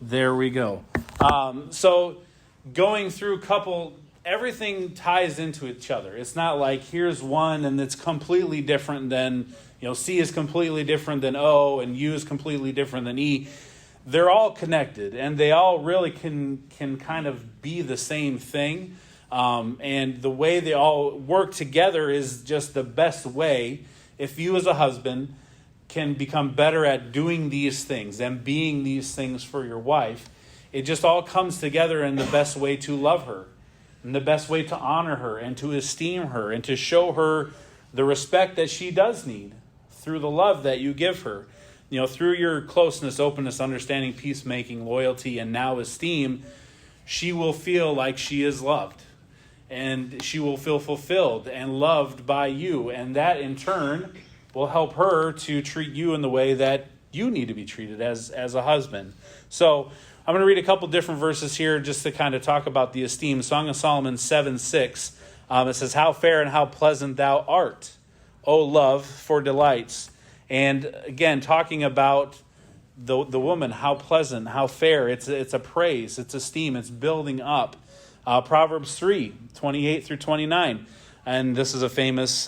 There we go. So going through everything ties into each other. It's not like here's one and it's completely different than, C is completely different than O and U is completely different than E. They're all connected and they all really can kind of be the same thing. And the way they all work together is just the best way. If you as a husband can become better at doing these things and being these things for your wife, it just all comes together in the best way to love her, and the best way to honor her and to esteem her and to show her the respect that she does need through the love that you give her. Through your closeness, openness, understanding, peacemaking, loyalty, and now esteem, she will feel like she is loved. And she will feel fulfilled and loved by you. And that, in turn, will help her to treat you in the way that you need to be treated as a husband. So I'm going to read a couple different verses here just to kind of talk about the esteem. Song of Solomon 7:6. It says, "How fair and how pleasant thou art, O love, for delights." And again, talking about the woman, how pleasant, how fair. It's a praise, it's esteem, it's building up. Proverbs 3:28 through 29. And this is a famous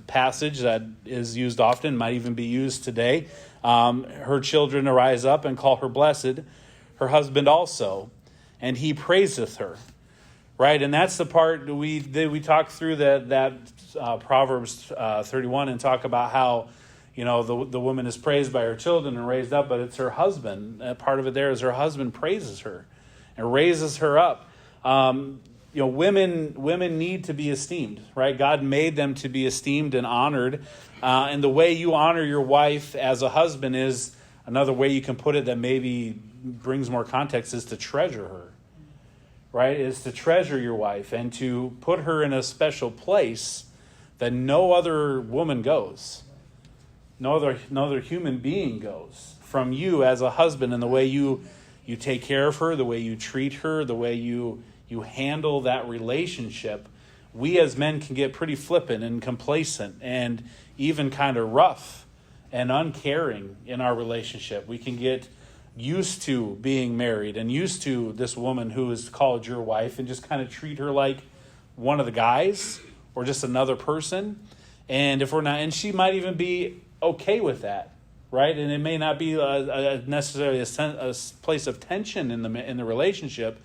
passage that is used often, might even be used today. Her children arise up and call her blessed, her husband also, and he praiseth her. Right, and that's the part we talk through that Proverbs 31 and talk about how the woman is praised by her children and raised up, but it's her husband. Part of it there is her husband praises her and raises her up. Women need to be esteemed, right? God made them to be esteemed and honored. And the way you honor your wife as a husband is another way you can put it that maybe brings more context is to treasure her, right? Is to treasure your wife and to put her in a special place that no other woman goes. No other human being goes from you as a husband, and the way you take care of her, the way you treat her, the way you handle that relationship. We as men can get pretty flippant and complacent and even kind of rough and uncaring in our relationship. We can get used to being married and used to this woman who is called your wife and just kind of treat her like one of the guys or just another person. And if we're not, and she might even be okay with that, right? And it may not be necessarily a place of tension in the relationship,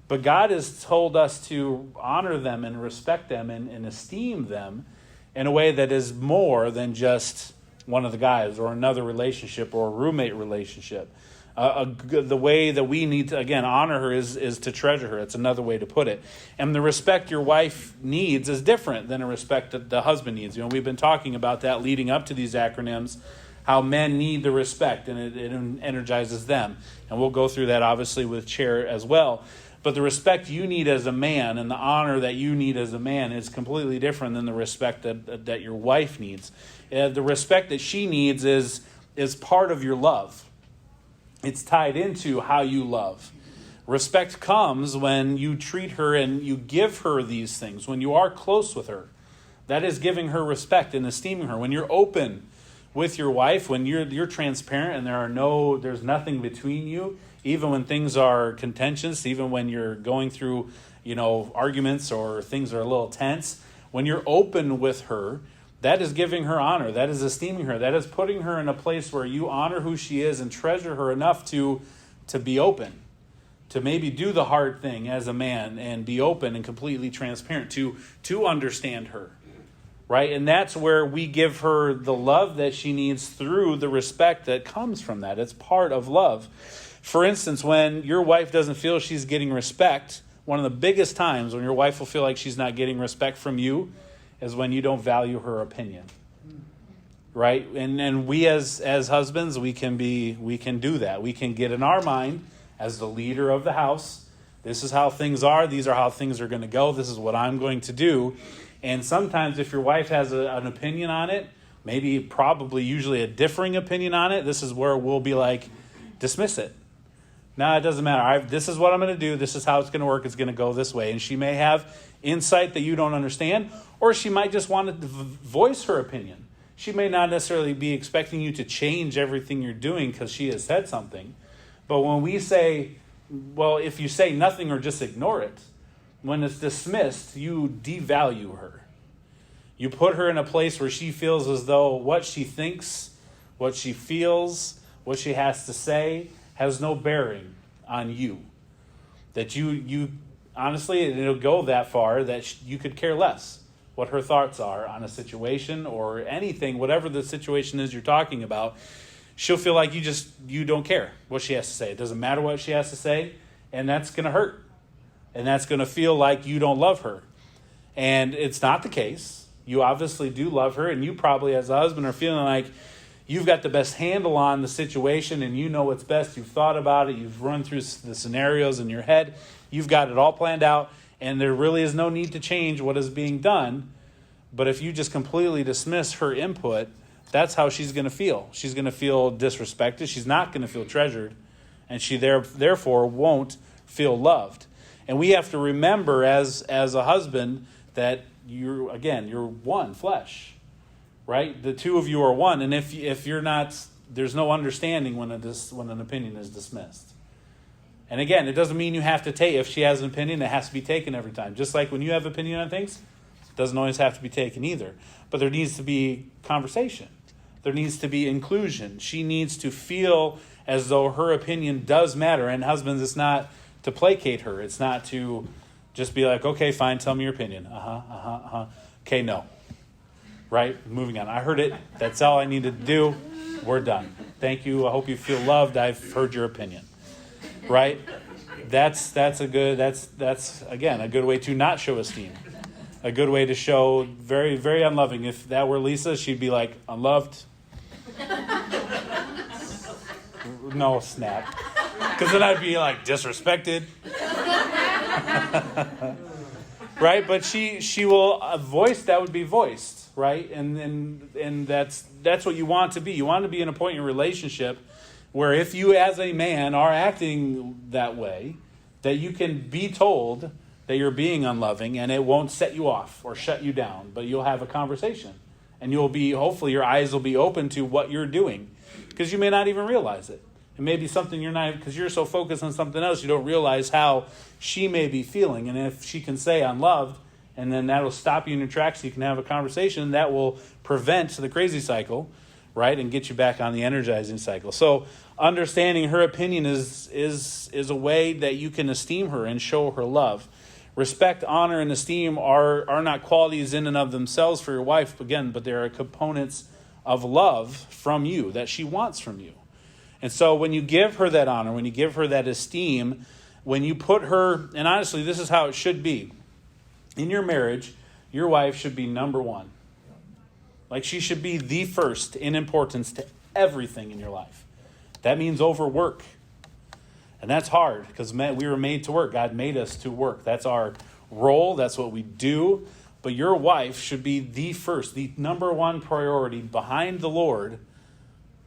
but God has told us to honor them and respect them and esteem them in a way that is more than just one of the guys or another relationship or a roommate relationship. The way that we need to, again, honor her is to treasure her. It's another way to put it. And the respect your wife needs is different than a respect that the husband needs. We've been talking about that leading up to these acronyms, how men need the respect, and it energizes them. And we'll go through that, obviously, with Chair as well. But the respect you need as a man and the honor that you need as a man is completely different than the respect that your wife needs. The respect that she needs is part of your love. It's tied into how you love. Respect comes when you treat her and you give her these things. When you are close with her, that is giving her respect and esteeming her. When you're open with your wife, when you're transparent and there's nothing between you, even when things are contentious, even when you're going through, arguments or things are a little tense, when you're open with her, that is giving her honor. That is esteeming her. That is putting her in a place where you honor who she is and treasure her enough to be open, to maybe do the hard thing as a man and be open and completely transparent, to understand her, right? And that's where we give her the love that she needs through the respect that comes from that. It's part of love. For instance, when your wife doesn't feel she's getting respect, one of the biggest times when your wife will feel like she's not getting respect from you is when you don't value her opinion, right? And we as husbands, we can do that. We can get in our mind as the leader of the house. This is how things are. These are how things are going to go. This is what I'm going to do. And sometimes if your wife has an opinion on it, usually a differing opinion on it, this is where we'll be like, dismiss it. No, it doesn't matter. This is what I'm going to do. This is how it's going to work. It's going to go this way. And she may have insight that you don't understand, or she might just want to voice her opinion. She may not necessarily be expecting you to change everything you're doing because she has said something, But when we say, well, if you say nothing or just ignore it, when it's dismissed, you devalue her. You put her in a place where she feels as though what she thinks, what she feels, what she has to say has no bearing on you. That you honestly, it'll go that far that you could care less what her thoughts are on a situation or anything, whatever the situation is you're talking about. She'll feel like you don't care what she has to say. It doesn't matter what she has to say, and that's going to hurt. And that's going to feel like you don't love her. And it's not the case. You obviously do love her, and you probably as a husband are feeling like you've got the best handle on the situation and you know what's best. You've thought about it. You've run through the scenarios in your head. You've got it all planned out, and there really is no need to change what is being done. But if you just completely dismiss her input, that's how she's going to feel. She's going to feel disrespected. She's not going to feel treasured, and she therefore won't feel loved. And we have to remember as a husband that you're one flesh, right? The two of you are one. And if you're not, there's no understanding when an opinion is dismissed. And again, it doesn't mean you have to take, if she has an opinion, it has to be taken every time. Just like when you have an opinion on things, it doesn't always have to be taken either. But there needs to be conversation. There needs to be inclusion. She needs to feel as though her opinion does matter. And husbands, it's not to placate her. It's not to just be like, okay, fine, tell me your opinion. Okay, no. Right? Moving on. I heard it. That's all I needed to do. We're done. Thank you. I hope you feel loved. I've heard your opinion. Right? That's again a good way to not show esteem. A good way to show very, very unloving. If that were Lisa, she'd be like, unloved. No, snap. Because then I'd be like disrespected. Right? But she will voice that would be voiced, right? And that's what you want to be. You want to be in a point in your relationship where if you as a man are acting that way, that you can be told that you're being unloving and it won't set you off or shut you down, but you'll have a conversation. And hopefully your eyes will be open to what you're doing because you may not even realize it. It may be something you're not, because you're so focused on something else, you don't realize how she may be feeling. And if she can say, I'm loved, and then that'll stop you in your tracks so you can have a conversation, that will prevent the crazy cycle, right, and get you back on the energizing cycle. So understanding her opinion is a way that you can esteem her and show her love. Respect, honor, and esteem are not qualities in and of themselves for your wife, again, but they are components of love from you, that she wants from you. And so when you give her that honor, when you give her that esteem, when you put her, and honestly, this is how it should be. In your marriage, your wife should be number one. Like she should be the first in importance to everything in your life. That means over work. And that's hard because we were made to work. God made us to work. That's our role. That's what we do. But your wife should be the first, the number one priority behind the Lord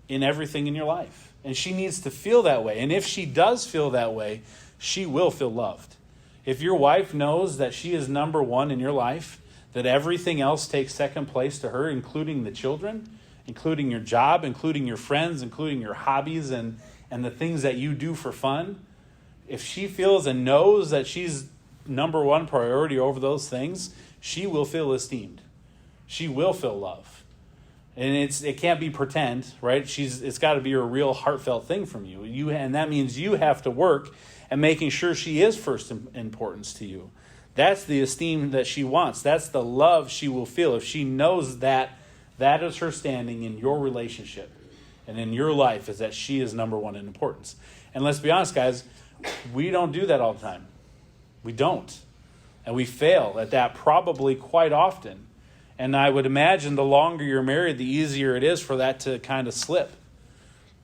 in everything in your life. And she needs to feel that way. And if she does feel that way, she will feel loved. If your wife knows that she is number one in your life, that everything else takes second place to her, including the children, including your job, including your friends, including your hobbies and the things that you do for fun, if she feels and knows that she's number one priority over those things, she will feel esteemed. She will feel love. And it can't be pretend, right? It's got to be a real heartfelt thing from you. And that means you have to work at making sure she is first in importance to you. That's the esteem that she wants. That's the love she will feel if she knows that is her standing in your relationship and in your life, is that she is number one in importance. And let's be honest, guys, we don't do that all the time. We don't. And we fail at that probably quite often. And I would imagine the longer you're married, the easier it is for that to kind of slip.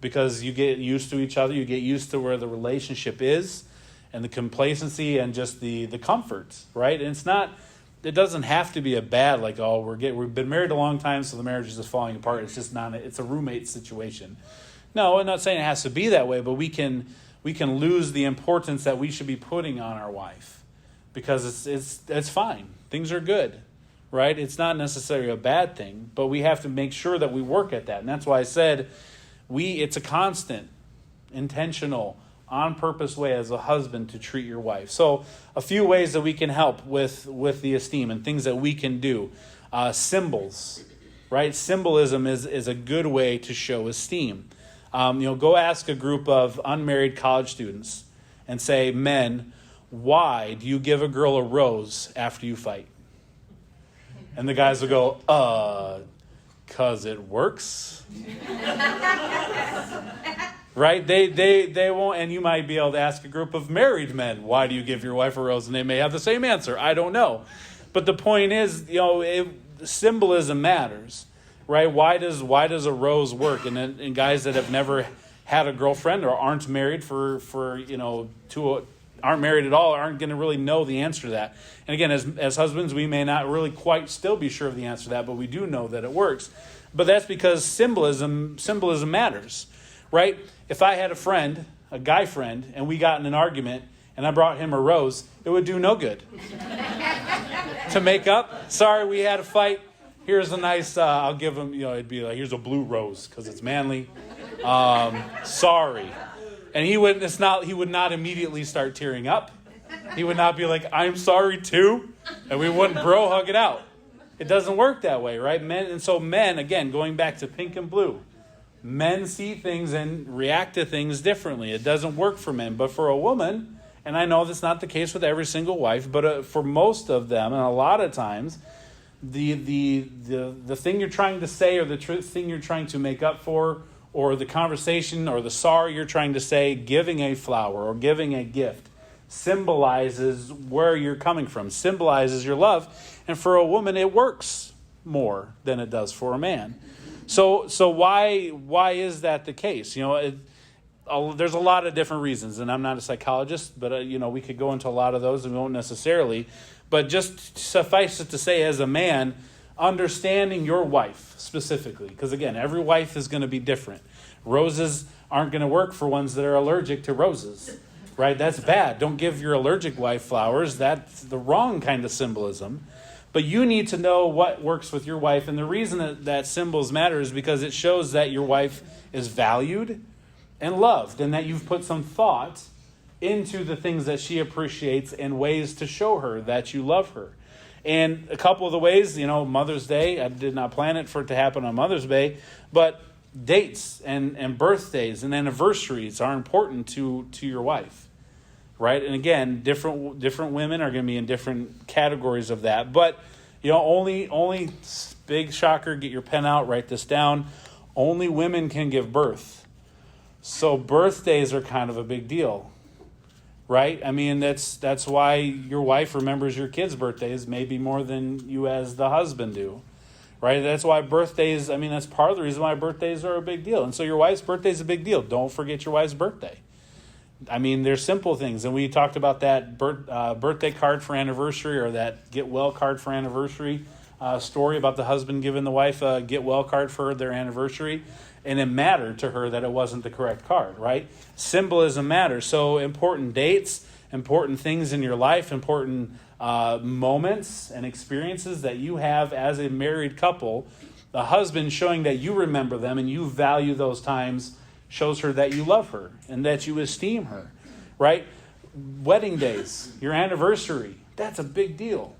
Because you get used to each other, you get used to where the relationship is, and the complacency and just the comfort, right? And it doesn't have to be a bad, like, oh, we've been married a long time, so the marriage is just falling apart. It's just not, it's a roommate situation. No, I'm not saying it has to be that way, but we can lose the importance that we should be putting on our wife. Because it's fine. Things are good. Right? It's not necessarily a bad thing, but we have to make sure that we work at that. And that's why I said it's a constant, intentional, on purpose way as a husband to treat your wife. So a few ways that we can help with the esteem and things that we can do. Symbols, right? Symbolism is a good way to show esteem. Go ask a group of unmarried college students and say, men, why do you give a girl a rose after you fight? And the guys will go, 'cause it works. Right? They won't, and you might be able to ask a group of married men, why do you give your wife a rose? And they may have the same answer. I don't know. But the point is, symbolism matters, right? Why does a rose work? And guys that have never had a girlfriend or aren't married aren't married at all aren't going to really know the answer to that. And again, as husbands, we may not really quite still be sure of the answer to that, but we do know that it works. But that's because symbolism matters, right? If I had a friend, a guy friend, and we got in an argument, and I brought him a rose, it would do no good. To make up, sorry, we had a fight. Here's a nice, I'll give him, it'd be like, here's a blue rose because it's manly. Sorry. And he would not immediately start tearing up. He would not be like, I'm sorry too. And we wouldn't bro hug it out. It doesn't work that way, right? Men, again, going back to pink and blue, men see things and react to things differently. It doesn't work for men. But for a woman, and I know that's not the case with every single wife, but for most of them, and a lot of times, the thing you're trying to say or the thing you're trying to make up for, or the conversation or the sorry you're trying to say, giving a flower or giving a gift, symbolizes where you're coming from, symbolizes your love. And for a woman, it works more than it does for a man. So why is that the case? There's a lot of different reasons, and I'm not a psychologist, but we could go into a lot of those, and we won't necessarily. But just suffice it to say, as a man, understanding your wife specifically, because again, every wife is going to be different. Roses aren't going to work for ones that are allergic to roses, right? That's bad. Don't give your allergic wife flowers. That's the wrong kind of symbolism. But you need to know what works with your wife, and the reason that symbols matter is because it shows that your wife is valued and loved, and that you've put some thought into the things that she appreciates and ways to show her that you love her. And a couple of the ways, Mother's Day, I did not plan it for it to happen on Mother's Day, but dates and birthdays and anniversaries are important to your wife, right? And again, different women are going to be in different categories of that. But, only big shocker, get your pen out, write this down. Only women can give birth. So birthdays are kind of a big deal. Right? I mean, that's why your wife remembers your kids' birthdays maybe more than you as the husband do. Right? That's why birthdays, that's part of the reason why birthdays are a big deal. And so your wife's birthday is a big deal. Don't forget your wife's birthday. There's simple things. And we talked about that birthday card for anniversary, or that get well card for anniversary story about the husband giving the wife a get well card for their anniversary. And it mattered to her that it wasn't the correct card, right? Symbolism matters. So important dates, important things in your life, important moments and experiences that you have as a married couple. The husband showing that you remember them and you value those times shows her that you love her and that you esteem her, right? Wedding days, your anniversary, that's a big deal,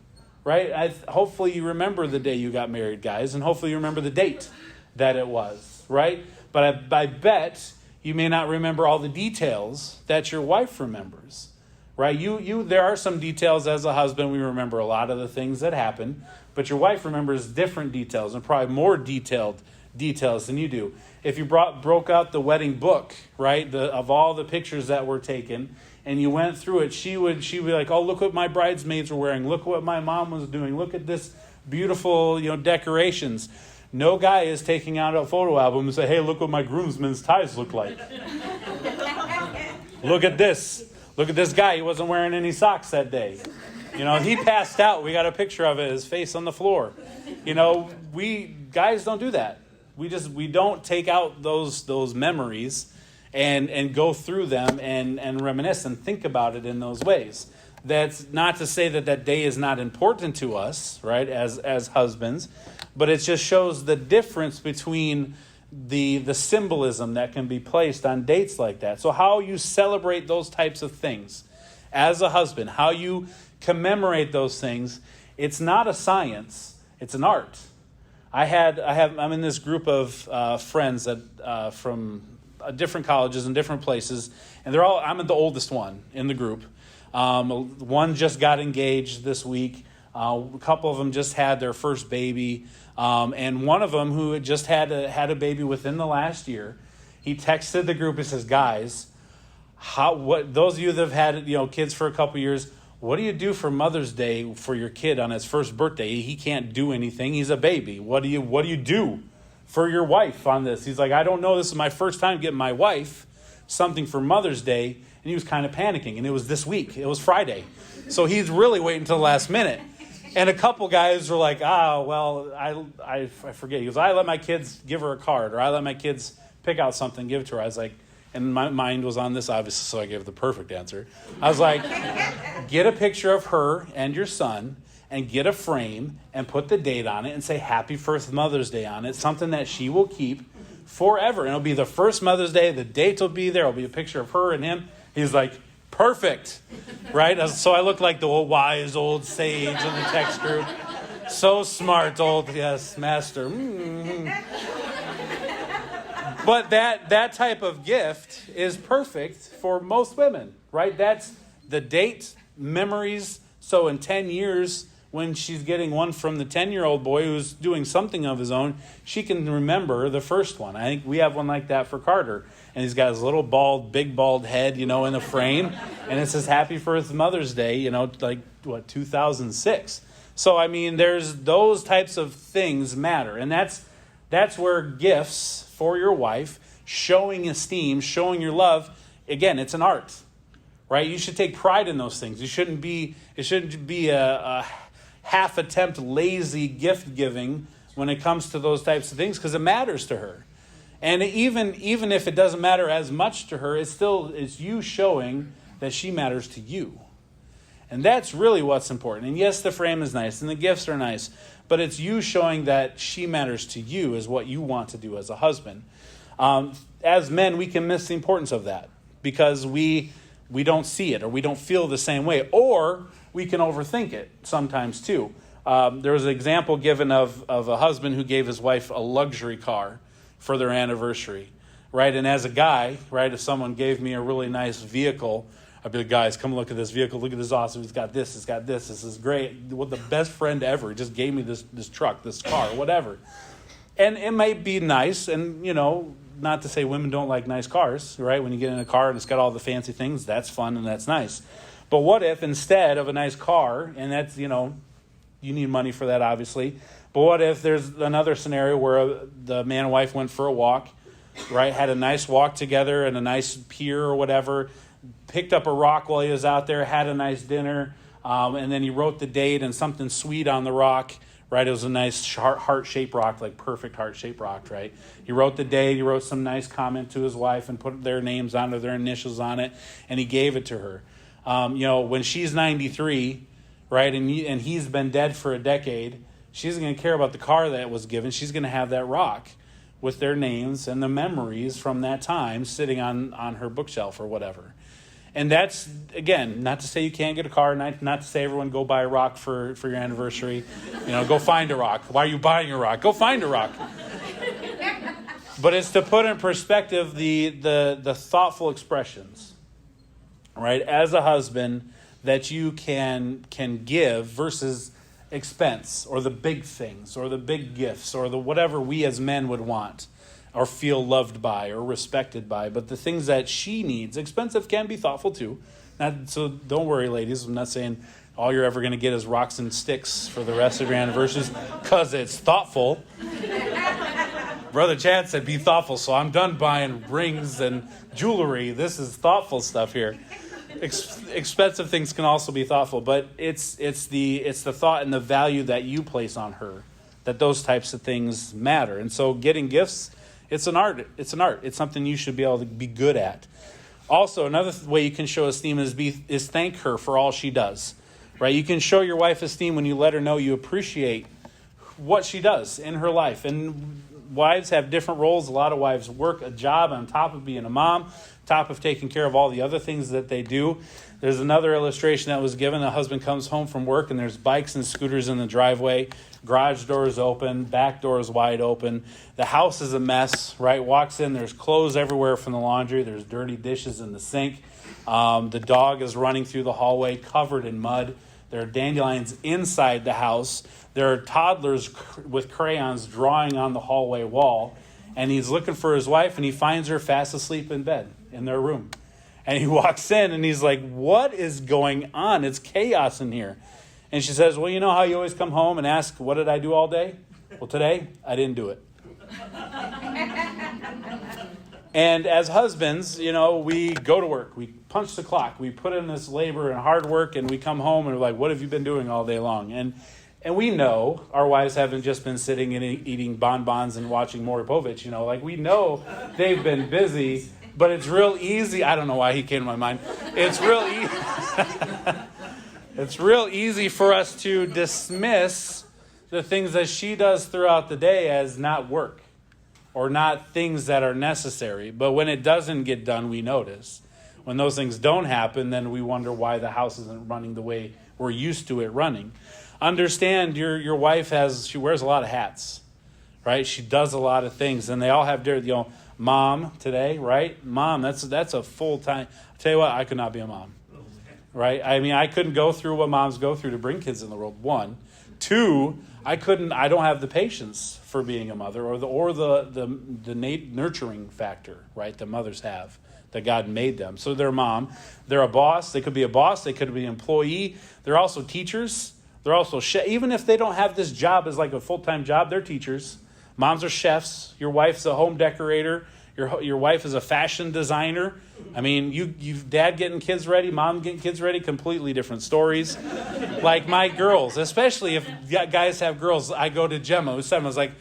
right? Hopefully you remember the day you got married, guys, and hopefully you remember the date that it was. Right? But I bet you may not remember all the details that your wife remembers. Right? There are some details as a husband. We remember a lot of the things that happened, but your wife remembers different details and probably more detailed details than you do. If you broke out the wedding book, right, of all the pictures that were taken, and you went through it, she'd be like, oh, look what my bridesmaids were wearing. Look what my mom was doing. Look at this beautiful, decorations. No guy is taking out a photo album and say, hey, look what my groomsmen's ties look like. Look at this. Look at this guy. He wasn't wearing any socks that day. He passed out. We got a picture of it, his face on the floor. We guys don't do that. We don't take out those memories and go through them and reminisce and think about it in those ways. That's not to say that day is not important to us, right, as husbands, but it just shows the difference between the symbolism that can be placed on dates like that. So how you celebrate those types of things as a husband, how you commemorate those things, it's not a science, it's an art. I'm in this group of friends that from different colleges and different places, and I'm the oldest one in the group. One just got engaged this week. A couple of them just had their first baby. And one of them who had just had a baby within the last year, he texted the group and says, guys, those of you that have had kids for a couple years, what do you do for Mother's Day for your kid on his first birthday? He can't do anything. He's a baby. What do you do for your wife on this? He's like, I don't know. This is my first time getting my wife something for Mother's Day. And he was kind of panicking. And it was this week. It was Friday. So he's really waiting until the last minute. And a couple guys were like, I forget. He goes, I let my kids give her a card, or I let my kids pick out something, give it to her. I was like, and my mind was on this, obviously, so I gave the perfect answer. I was like, get a picture of her and your son, and get a frame, and put the date on it, and say Happy First Mother's Day on it, something that she will keep forever. And it'll be the first Mother's Day, the date will be there, it'll be a picture of her and him. He's like, perfect, right? So I look like the wise old sage in the text group. So smart, yes, master. Mm-hmm. But that type of gift is perfect for most women, right? That's the date, memories. So in 10 years, when she's getting one from the 10-year-old boy who's doing something of his own, she can remember the first one. I think we have one like that for Carter. And he's got his little big bald head, in the frame. And it says Happy First Mother's Day, 2006. So, there's those types of things matter. And that's where gifts for your wife, showing esteem, showing your love, again, it's an art, right? You should take pride in those things. It shouldn't be a half attempt lazy gift giving when it comes to those types of things, because it matters to her. And even if it doesn't matter as much to her, it's you showing that she matters to you. And that's really what's important. And yes, the frame is nice and the gifts are nice, but it's you showing that she matters to you is what you want to do as a husband. As men, we can miss the importance of that because we don't see it, or we don't feel the same way, or we can overthink it sometimes too. There was an example given of a husband who gave his wife a luxury car for their anniversary, right? And as a guy, right, if someone gave me a really nice vehicle, I'd be like, guys, come look at this vehicle. Look at this awesome. It's got this. This is great. Well, the best friend ever. He just gave me this truck, this car, whatever. And it might be nice. And, not to say women don't like nice cars, right? When you get in a car and it's got all the fancy things, that's fun and that's nice. But what if instead of a nice car, and that's, you need money for that, obviously. But what if there's another scenario where the man and wife went for a walk, right? Had a nice walk together and a nice pier or whatever, picked up a rock while he was out there, had a nice dinner, and then he wrote the date and something sweet on the rock, right? It was a nice heart-shaped rock, like perfect heart-shaped rock, right? He wrote the date, he wrote some nice comment to his wife and put their names on it, their initials on it, and he gave it to her. When she's 93, right, and he's been dead for a decade, she isn't going to care about the car that was given. She's going to have that rock with their names and the memories from that time sitting on her bookshelf or whatever. And that's, again, not to say you can't get a car, not to say everyone go buy a rock for your anniversary. Go find a rock. Why are you buying a rock? Go find a rock. But it's to put in perspective the thoughtful expressions, right, as a husband that you can give versus expense or the big things or the big gifts or the whatever we as men would want or feel loved by or respected by. But the things that she needs, expensive can be thoughtful too. So don't worry, ladies. I'm not saying all you're ever going to get is rocks and sticks for the rest of your anniversaries because it's thoughtful. Brother Chad said be thoughtful, so I'm done buying rings and jewelry. This is thoughtful stuff here. Expensive things can also be thoughtful, but it's the thought and the value that you place on her, that those types of things matter. And so getting gifts, it's an art. It's something you should be able to be good at. Also, another way you can show esteem is thank her for all she does. Right? You can show your wife esteem when you let her know you appreciate what she does in her life. And wives have different roles. A lot of wives work a job on top of being a mom, top of taking care of all the other things that they do. There's another illustration that was given. The husband comes home from work and there's bikes and scooters in the driveway. Garage doors open, back doors wide open. The house is a mess, right? Walks in, there's clothes everywhere from the laundry. There's dirty dishes in the sink. The dog is running through the hallway covered in mud. There are dandelions inside the house. There are toddlers with crayons drawing on the hallway wall. And he's looking for his wife, and he finds her fast asleep in bed in their room. And he walks in, and he's like, what is going on? It's chaos in here. And she says, well, you know how you always come home and ask, what did I do all day? Well, today, I didn't do it. And as husbands, we go to work. We punch the clock. We put in this labor and hard work, and we come home, and we're like, what have you been doing all day long? And we know our wives haven't just been sitting and eating bonbons and watching Maury Povich. We know they've been busy, but it's real easy. I don't know why he came to my mind. It's real easy. It's real easy for us to dismiss the things that she does throughout the day as not work or not things that are necessary. But when it doesn't get done, we notice. When those things don't happen, then we wonder why the house isn't running the way we're used to it running. Understand your wife she wears a lot of hats, right? She does a lot of things, and they all have different, mom today, right? Mom, that's a full-time. I'll tell you what, I could not be a mom, right? I mean, I couldn't go through what moms go through to bring kids in the world, one. Two, I don't have the patience for being a mother or the nurturing factor, right, that mothers have, that God made them. So they're a mom. They're a boss. They could be a boss. They could be an employee. They're also teachers. They're also even if they don't have this job as like a full-time job, they're teachers. Moms are chefs. Your wife's a home decorator. Your wife is a fashion designer. I mean, you dad getting kids ready, mom getting kids ready, completely different stories. Like my girls, especially if guys have girls, I go to Gemma, who's 7. I was like,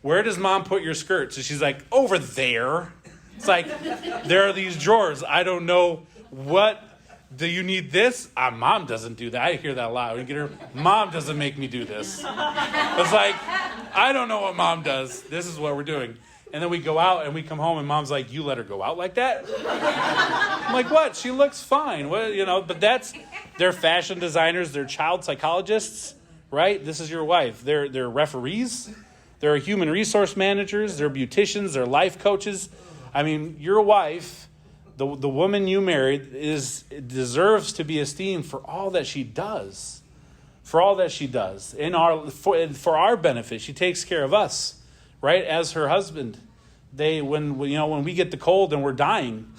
where does mom put your skirts? And she's like, over there. It's like, there are these drawers. I don't know what. Do you need this? Mom doesn't do that. I hear that a lot. We get her, mom doesn't make me do this. It's like, I don't know what mom does. This is what we're doing. And then we go out and we come home and mom's like, you let her go out like that? I'm like, what? She looks fine. But they're fashion designers. They're child psychologists, right? This is your wife. They're referees. They're human resource managers. They're beauticians. They're life coaches. I mean, your wife, the woman you married, deserves to be esteemed for all that she does. For all that she does. For our benefit. She takes care of us. Right, as her husband, when we get the cold and we're dying,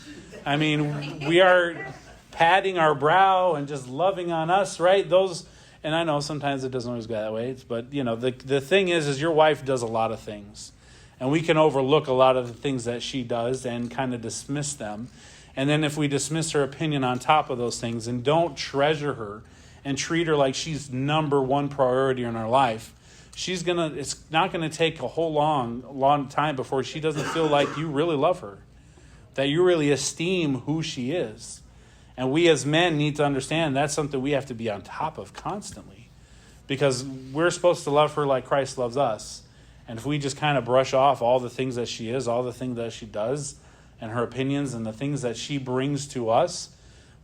I mean, we are patting our brow and just loving on us, right? And I know sometimes it doesn't always go that way, but the thing is your wife does a lot of things, and we can overlook a lot of the things that she does and kind of dismiss them, and then if we dismiss her opinion on top of those things and don't treasure her and treat her like she's number one priority in our life. It's not gonna take a whole long time before she doesn't feel like you really love her, that you really esteem who she is. And we as men need to understand that's something we have to be on top of constantly, because we're supposed to love her like Christ loves us. And if we just kind of brush off all the things that she is, all the things that she does, and her opinions and the things that she brings to us,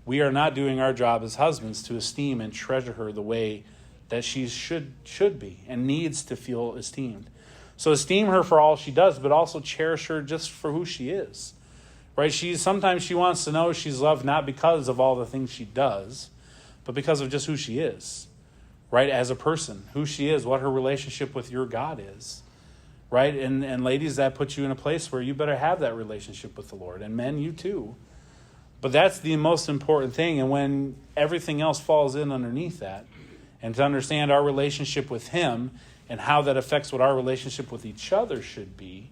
we are not doing our job as husbands to esteem and treasure her the way that she should be and needs to feel esteemed. So esteem her for all she does, but also cherish her just for who she is. Right? Sometimes she wants to know she's loved not because of all the things she does, but because of just who she is. Right? As a person, who she is, what her relationship with your God is. Right? And ladies, that puts you in a place where you better have that relationship with the Lord. And men, you too. But that's the most important thing. And when everything else falls in underneath that, and to understand our relationship with him and how that affects what our relationship with each other should be,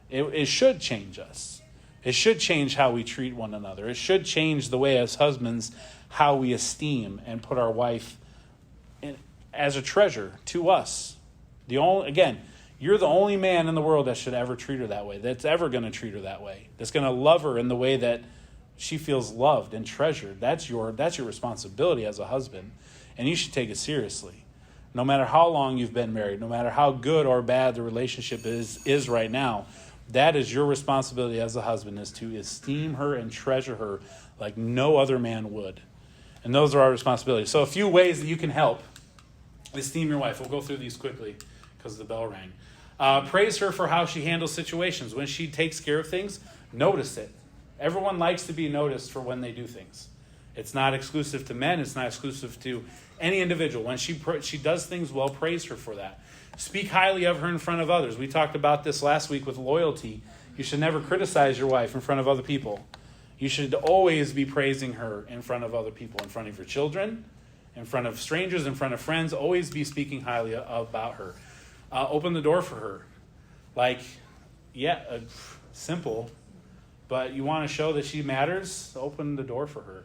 it should change us. It should change how we treat one another. It should change the way as husbands how we esteem and put our wife as a treasure to us. You're the only man in the world that should ever treat her that way, that's ever going to treat her that way, that's going to love her in the way that she feels loved and treasured. That's your responsibility as a husband. And you should take it seriously, no matter how long you've been married, no matter how good or bad the relationship is right now, that is your responsibility as a husband, is to esteem her and treasure her like no other man would. And those are our responsibilities. So a few ways that you can help esteem your wife. We'll go through these quickly because the bell rang. Praise her for how she handles situations. When she takes care of things, notice it. Everyone likes to be noticed for when they do things. It's not exclusive to men. It's not exclusive to any individual. When she does things well, praise her for that. Speak highly of her in front of others. We talked about this last week with loyalty. You should never criticize your wife in front of other people. You should always be praising her in front of other people, in front of your children, in front of strangers, in front of friends. Always be speaking highly about her. Open the door for her. Simple, but you want to show that she matters, open the door for her.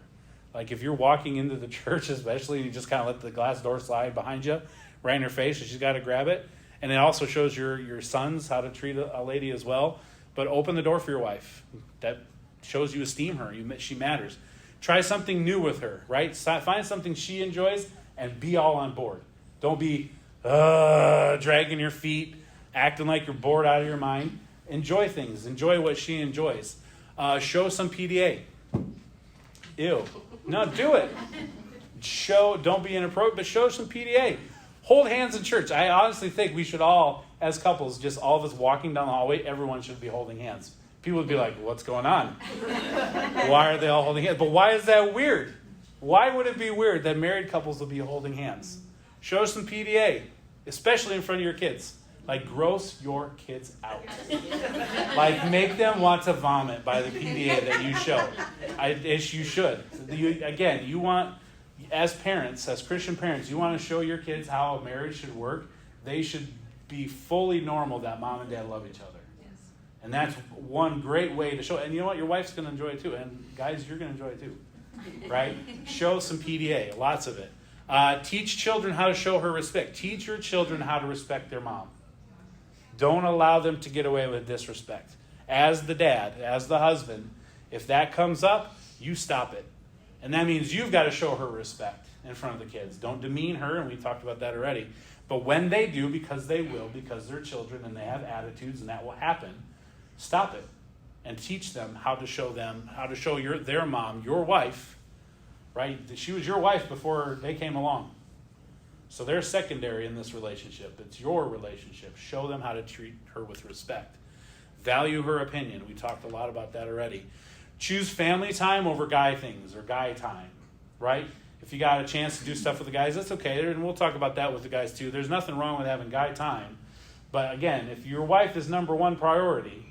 Like if you're walking into the church especially, and you just kind of let the glass door slide behind you, right in her face, and she's got to grab it. And it also shows your sons how to treat a lady as well. But open the door for your wife. That shows you esteem her. She matters. Try something new with her, right? Find something she enjoys and be all on board. Don't be dragging your feet, acting like you're bored out of your mind. Enjoy things. Enjoy what she enjoys. Show some PDA. Ew. No, do it. Don't be inappropriate, but show some PDA. Hold hands in church. I honestly think we should all, as couples, just all of us walking down the hallway, everyone should be holding hands. People would be like, what's going on? Why are they all holding hands? But why is that weird? Why would it be weird that married couples will be holding hands? Show some PDA, especially in front of your kids. Like, gross your kids out. Like, make them want to vomit by the PDA that you show. You should. You want, as parents, as Christian parents, you want to show your kids how a marriage should work. They should be fully normal that mom and dad love each other. And that's one great way to show it. And you know what? Your wife's going to enjoy it too. And guys, you're going to enjoy it too. Right? Show some PDA. Lots of it. Teach children how to show her respect. Teach your children how to respect their mom. Don't allow them to get away with disrespect. As the dad, as the husband, if that comes up, you stop it. And that means you've got to show her respect in front of the kids. Don't demean her, and we talked about that already. But when they do, because they will, because they're children and they have attitudes and that will happen, stop it and teach them how to show their mom, your wife, right? She was your wife before they came along. So they're secondary in this relationship. It's your relationship. Show them how to treat her with respect. Value her opinion. We talked a lot about that already. Choose family time over guy things or guy time, right? If you got a chance to do stuff with the guys, that's okay. And we'll talk about that with the guys too. There's nothing wrong with having guy time. But again, if your wife is number one priority,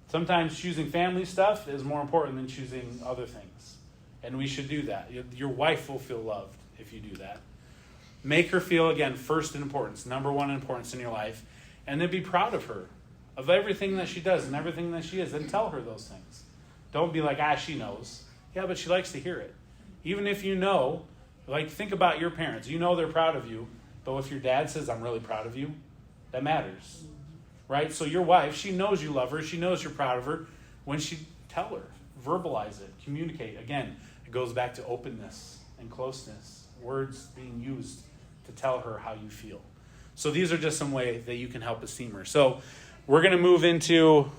sometimes choosing family stuff is more important than choosing other things. And we should do that. Your wife will feel loved if you do that. Make her feel, again, first in importance, number one importance in your life. And then be proud of her, of everything that she does and everything that she is. And tell her those things. Don't be like, she knows. Yeah, but she likes to hear it. Even if you know, like, think about your parents. You know they're proud of you. But if your dad says, I'm really proud of you, that matters. Right? So your wife, she knows you love her. She knows you're proud of her. When tell her, verbalize it, communicate. Again, it goes back to openness and closeness. Words being used to tell her how you feel. So these are just some ways that you can help esteem her. So we're going to move into